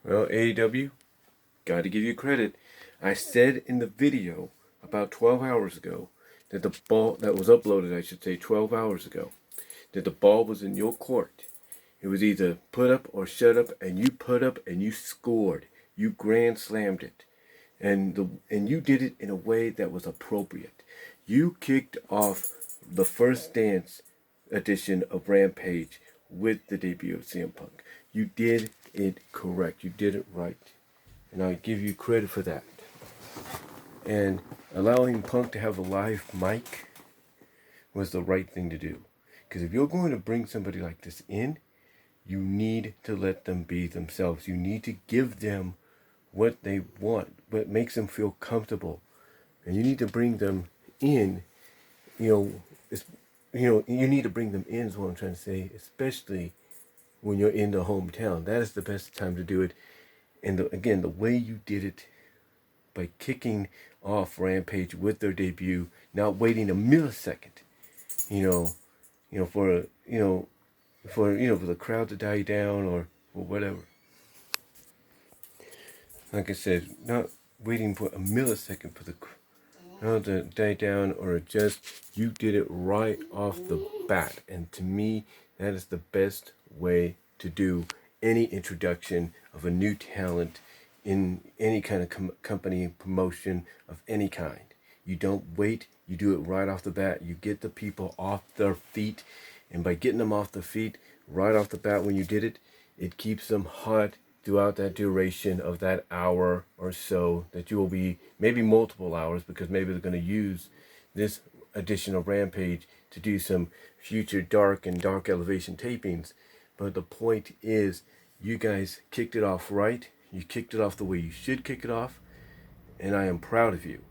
Well, AEW, gotta give you credit. I said in the video about 12 hours ago that the ball that was uploaded, I should say 12 hours ago, that the ball was in your court. It was either put up or shut up, and you put up and you scored. You grand slammed it. And you did it in a way that was appropriate. You kicked off the first dance edition of Rampage with the debut of CM Punk. You did it correct. You did it right. And I give you credit for that. And allowing Punk to have a live mic was the right thing to do. Because if you're going to bring somebody like this in, you need to let them be themselves. You need to give them what they want, what makes them feel comfortable. And you need to bring them in, you need to bring them in is what I'm trying to say, especially when you're in the hometown. That is the best time to do it. And again, the way you did it by kicking off Rampage with their debut, not waiting a millisecond, for the crowd to die down or whatever. Like I said, not waiting for a millisecond for the crowd to die down or adjust. You did it right off the bat, and to me, that is the best way to do any introduction of a new talent in any kind of company promotion of any kind. You don't wait, you do it right off the bat. You get the people off their feet, and by getting them off their feet right off the bat when you did it, it keeps them hot throughout that duration of that hour or so that you will be, maybe multiple hours, because maybe they're going to use this edition of Rampage to do some future dark elevation tapings. But the point is, you guys kicked it off right. You kicked it off the way you should kick it off, and I am proud of you.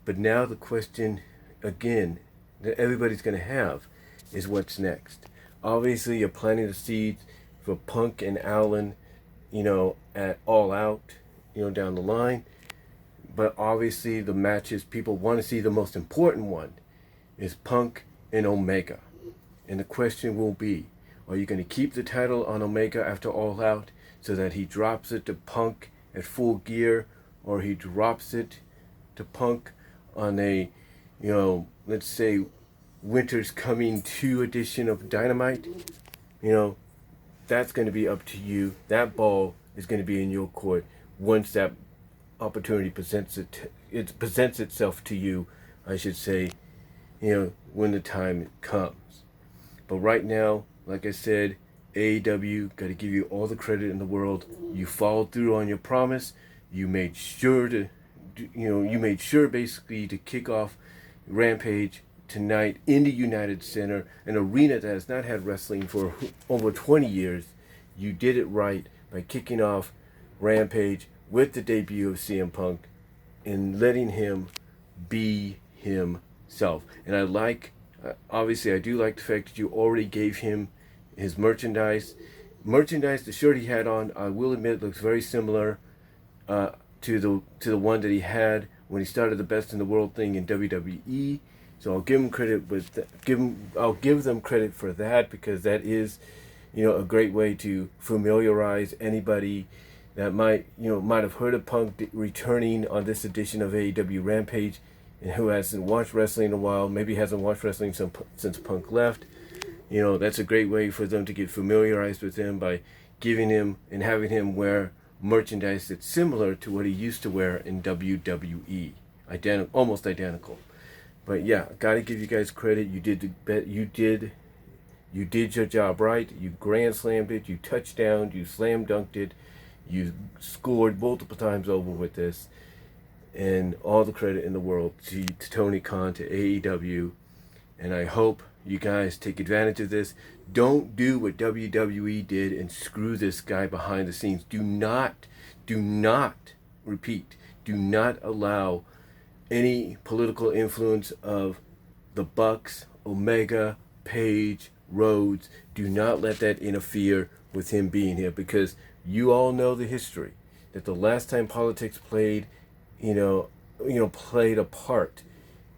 But now the question, again, that everybody's going to have is what's next. Obviously, you're planting the seeds for Punk and Allen, at All Out, down the line. But obviously, the matches people want to see, the most important one is Punk and Omega. And the question will be, are you going to keep the title on Omega after All Out so that he drops it to Punk at Full Gear, or he drops it to Punk on a, let's say, Winter's Coming 2 edition of Dynamite? That's going to be up to you. That ball is going to be in your court once that opportunity presents itself to you, I should say, when the time comes. But right now, like I said, AEW, got to give you all the credit in the world. You followed through on your promise. You made sure basically to kick off Rampage tonight in the United Center, an arena that has not had wrestling for over 20 years. You did it right by kicking off Rampage with the debut of CM Punk and letting him be himself. And obviously I do like the fact that you already gave him his merchandise. The shirt he had on, I will admit, looks very similar to the one that he had when he started the Best in the World thing in WWE. So I'll give him credit I'll give them credit for that, because that is, a great way to familiarize anybody that might have heard of Punk returning on this edition of AEW Rampage, and who hasn't watched wrestling in a while, maybe hasn't watched wrestling since Punk left. That's a great way for them to get familiarized with him by giving him and having him wear merchandise that's similar to what he used to wear in WWE, almost identical. But yeah, gotta give you guys credit. You did your job right. You grand slammed it. You touchdowned. You slam dunked it. You scored multiple times over with this, and all the credit in the world to Tony Khan, to AEW. And I hope you guys take advantage of this. Don't do what WWE did and screw this guy behind the scenes. Do not allow any political influence of the Bucks, Omega, Page, Rhodes. Do not let that interfere with him being here, because you all know the history, that the last time politics played a part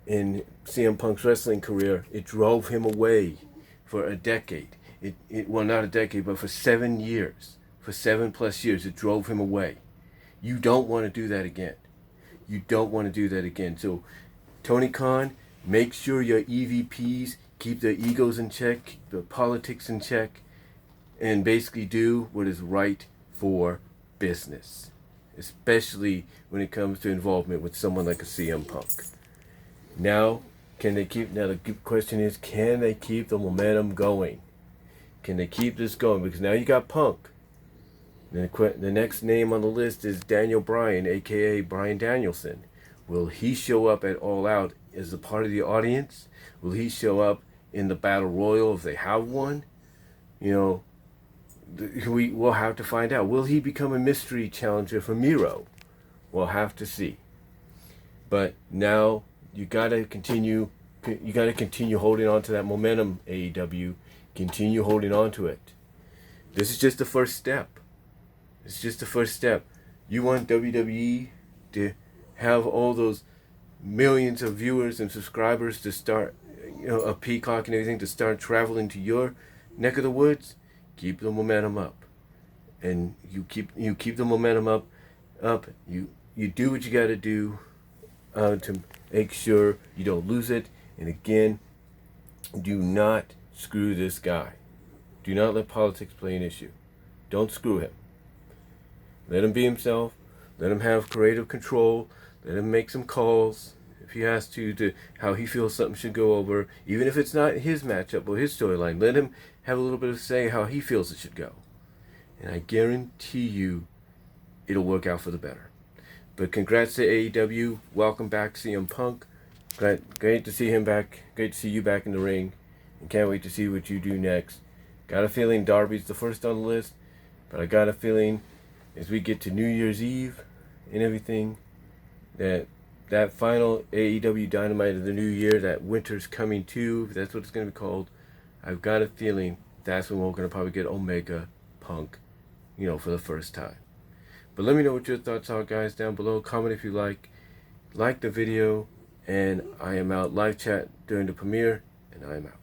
in CM Punk's wrestling career, it drove him away for a decade. Well, not a decade, but for 7 years for 7+ years. It drove him away. You don't want to do that again. You don't want to do that again. So, Tony Khan, make sure your EVPs keep their egos in check, keep the politics in check, and basically do what is right for business, especially when it comes to involvement with someone like a CM Punk. Now, the question is, can they keep the momentum going? Can they keep this going? Because now you got Punk. The next name on the list is Daniel Bryan, aka Bryan Danielson. Will he show up at All Out as a part of the audience? Will he show up in the Battle Royal if they have one? You know, we'll have to find out. Will he become a mystery challenger for Miro? We'll have to see. But now you gotta continue holding on to that momentum, AEW. Continue holding on to it. This is just the first step. It's just the first step. You want WWE to have all those millions of viewers and subscribers to start, a Peacock and everything, to start traveling to your neck of the woods. Keep the momentum up, and you keep the momentum up. You do what you got to do to make sure you don't lose it. And again, do not screw this guy. Do not let politics play an issue. Don't screw him. Let him be himself. Let him have creative control. Let him make some calls if he has to how he feels something should go over. Even if it's not his matchup or his storyline, let him have a little bit of say how he feels it should go. And I guarantee you it'll work out for the better. But congrats to AEW. Welcome back, CM Punk. Great to see him back. Great to see you back in the ring. And can't wait to see what you do next. Got a feeling Darby's the first on the list. But I got a feeling as we get to New Year's Eve and everything, that final AEW Dynamite of the new year, that Winter's Coming too, that's what it's going to be called. I've got a feeling that's when we're going to probably get Omega Punk, for the first time. But let me know what your thoughts are, guys, down below. Comment if you like the video, and I am out. Live chat during the premiere, and I am out.